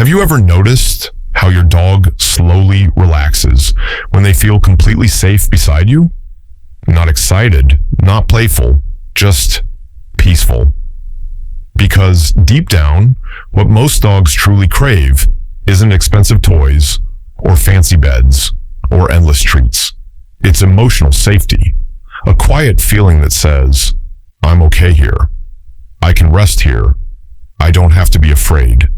Have you ever noticed how your dog slowly relaxes when they feel completely safe beside you? Not excited, not playful, just peaceful. Because deep down, what most dogs truly crave isn't expensive toys or fancy beds or endless treats. It's emotional safety, a quiet feeling that says, I'm okay here. I can rest here. I don't have to be afraid.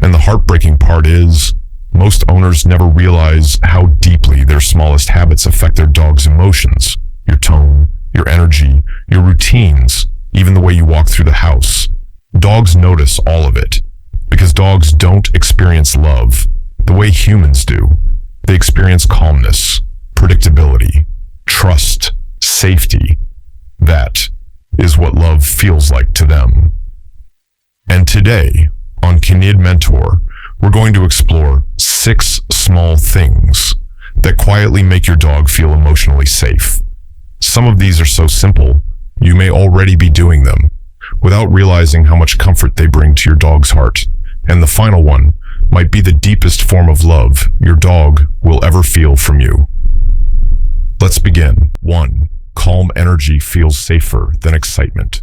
And the heartbreaking part is, most owners never realize how deeply their smallest habits affect their dog's emotions, your tone, your energy, your routines, even the way you walk through the house. Dogs notice all of it, because dogs don't experience love the way humans do. They experience calmness, predictability, trust, safety. That is what love feels like to them. And today, on Kinid Mentor, we're going to explore 6 small things that quietly make your dog feel emotionally safe. Some of these are so simple, you may already be doing them, without realizing how much comfort they bring to your dog's heart. And the final one might be the deepest form of love your dog will ever feel from you. Let's begin. 1. Calm energy feels safer than excitement.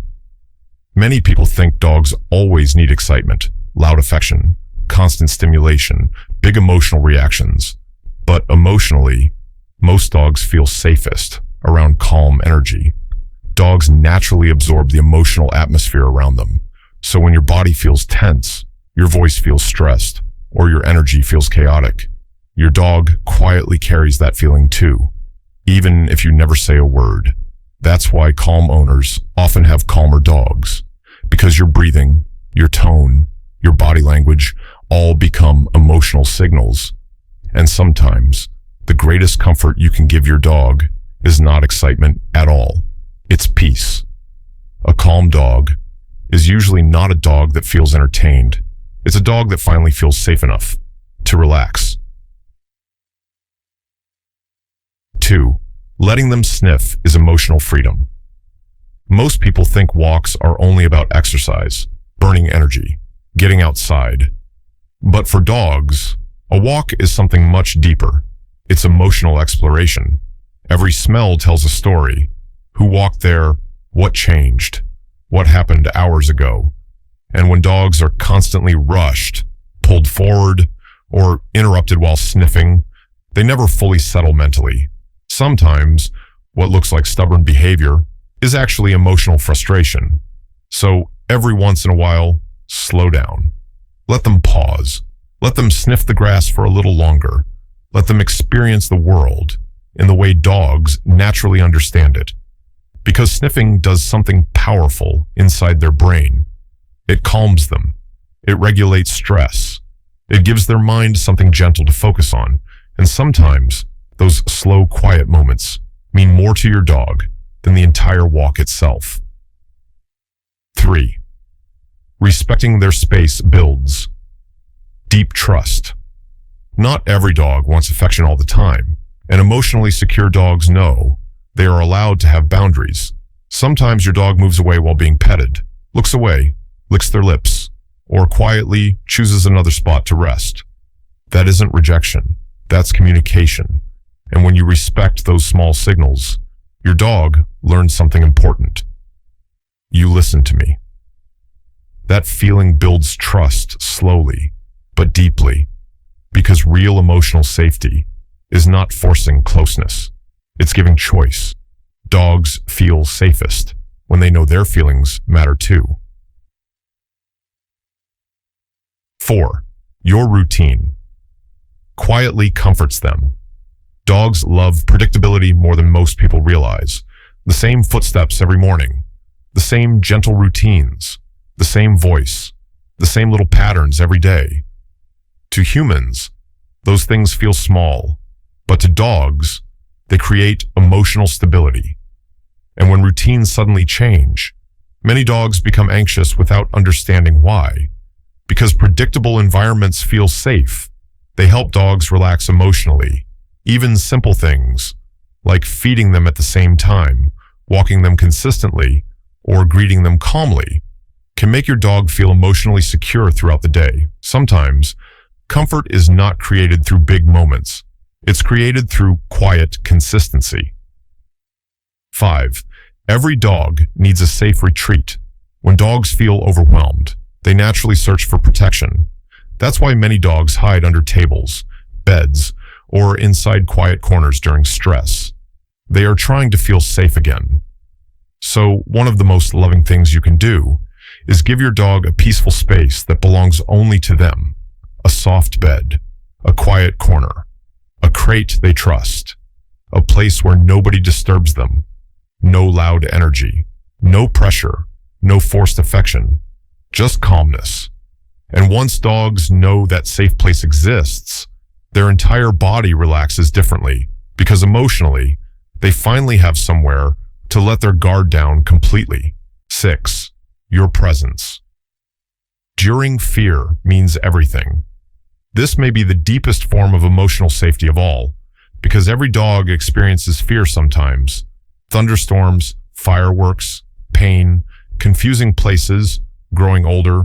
Many people think dogs always need excitement, loud affection, constant stimulation, big emotional reactions. But emotionally, most dogs feel safest around calm energy. Dogs naturally absorb the emotional atmosphere around them. So when your body feels tense, your voice feels stressed, or your energy feels chaotic, your dog quietly carries that feeling too, even if you never say a word. That's why calm owners often have calmer dogs, because your breathing, your tone, your body language all become emotional signals. And sometimes, the greatest comfort you can give your dog is not excitement at all. It's peace. A calm dog is usually not a dog that feels entertained. It's a dog that finally feels safe enough to relax. 2. Letting them sniff is emotional freedom. Most people think walks are only about exercise, burning energy, getting outside. But for dogs, a walk is something much deeper. It's emotional exploration. Every smell tells a story. Who walked there? What changed? What happened hours ago? And when dogs are constantly rushed, pulled forward, or interrupted while sniffing, they never fully settle mentally. Sometimes, what looks like stubborn behavior is actually emotional frustration. So, every once in a while, slow down. Let them pause. Let them sniff the grass for a little longer. Let them experience the world in the way dogs naturally understand it. Because sniffing does something powerful inside their brain. It calms them. It regulates stress. It gives their mind something gentle to focus on. And sometimes, those slow, quiet moments mean more to your dog than the entire walk itself. 3. Respecting their space builds deep trust. Not every dog wants affection all the time, and emotionally secure dogs know they are allowed to have boundaries. Sometimes your dog moves away while being petted, looks away, licks their lips, or quietly chooses another spot to rest. That isn't rejection, that's communication. And when you respect those small signals, your dog learns something important. You listen to me. That feeling builds trust slowly, but deeply, because real emotional safety is not forcing closeness. It's giving choice. Dogs feel safest when they know their feelings matter too. 4. Your routine quietly comforts them. Dogs love predictability more than most people realize. The same footsteps every morning, the same gentle routines, the same voice, the same little patterns every day. To humans, those things feel small, but to dogs, they create emotional stability. And when routines suddenly change, many dogs become anxious without understanding why. Because predictable environments feel safe, they help dogs relax emotionally. Even simple things, like feeding them at the same time, walking them consistently, or greeting them calmly, can make your dog feel emotionally secure throughout the day. Sometimes, comfort is not created through big moments. It's created through quiet consistency. 5. Every dog needs a safe retreat. When dogs feel overwhelmed, they naturally search for protection. That's why many dogs hide under tables, beds, or inside quiet corners during stress. They are trying to feel safe again. So, one of the most loving things you can do is give your dog a peaceful space that belongs only to them. A soft bed, a quiet corner, a crate they trust, a place where nobody disturbs them. No loud energy, no pressure, no forced affection, just calmness. And once dogs know that safe place exists, their entire body relaxes differently because emotionally, they finally have somewhere to let their guard down completely. 6. Your presence. During fear means everything. This may be the deepest form of emotional safety of all, because every dog experiences fear sometimes. Thunderstorms, fireworks, pain, confusing places, growing older,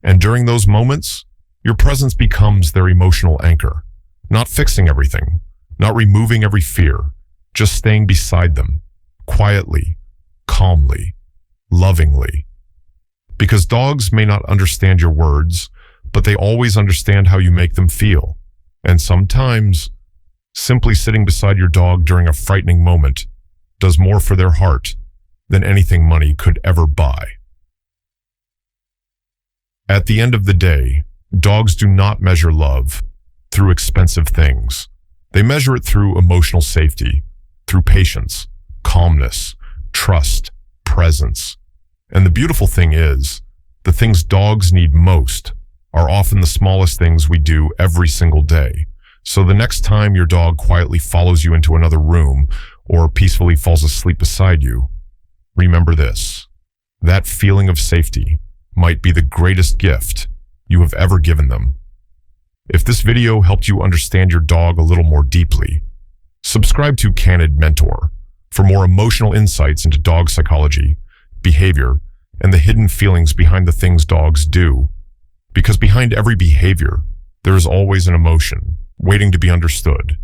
and during those moments, your presence becomes their emotional anchor. Not fixing everything, not removing every fear, just staying beside them, quietly, calmly, lovingly. Because dogs may not understand your words, but they always understand how you make them feel. And sometimes, simply sitting beside your dog during a frightening moment does more for their heart than anything money could ever buy. At the end of the day, dogs do not measure love through expensive things. They measure it through emotional safety, through patience, calmness, trust, presence. And the beautiful thing is, the things dogs need most are often the smallest things we do every single day. So the next time your dog quietly follows you into another room or peacefully falls asleep beside you, remember this: that feeling of safety might be the greatest gift you have ever given them. If this video helped you understand your dog a little more deeply, subscribe to Candid Mentor for more emotional insights into dog psychology, behavior, and the hidden feelings behind the things dogs do. Because behind every behavior, there is always an emotion waiting to be understood.